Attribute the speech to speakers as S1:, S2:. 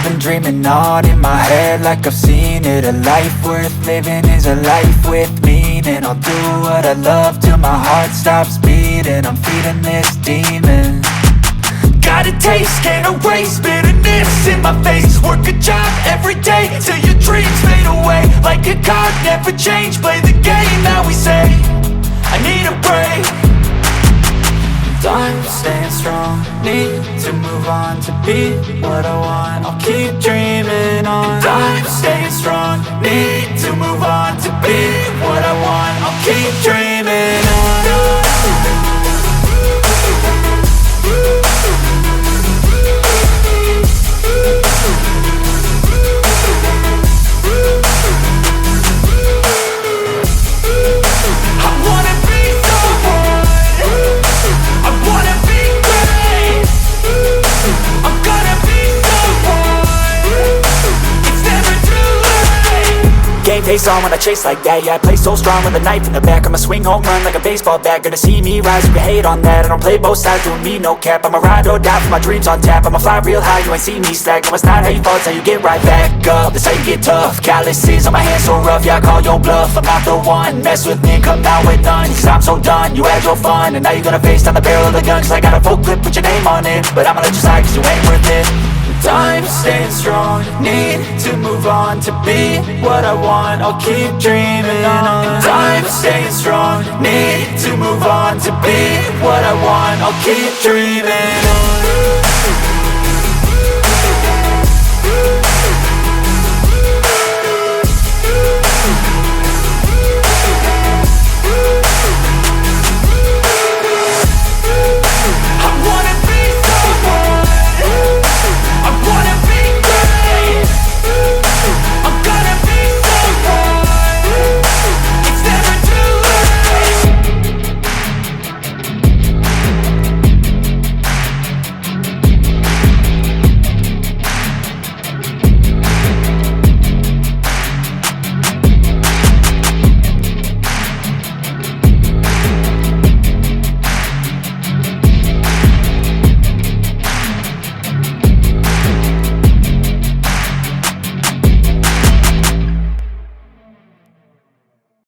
S1: I've been dreaming on in my head like I've seen it. A life worth living is a life with meaning. I'll do what I love till my heart stops beating. I'm feeding this demon. Got a taste, can't erase bitterness in my face. Work a job every day till your dreams fade away. Like a card, never change, play the game that we say. I need a break. I'm staying strong, need to move on to be what I want. I'll keep dreaming on. I'm staying strong, need to move on to be what I want. I'll keep dreaming on. Game face on when I chase like that. Yeah, I play so strong with a knife in the back. I'ma swing home run like a baseball bat. Gonna see me rise, you can hate on that. I don't play both sides, doing me no cap. I'ma ride or die for my dreams on tap. I'ma fly real high, you ain't see me slack. No, it's not how you fall, it's how you get right back up. That's how you get tough. Calluses on my hands so rough, yeah, I call your bluff. I'm not the one, mess with me, come down with none. Cause I'm so done, you had your fun. And now you're gonna face down the barrel of the gun. Cause I got a full clip, put your name on it. But I'ma let you slide cause you ain't worth it. I'm staying strong, need to move on to be what I want. I'll keep dreaming on. I'm staying strong, need to move on to be what I want. I'll keep dreaming on.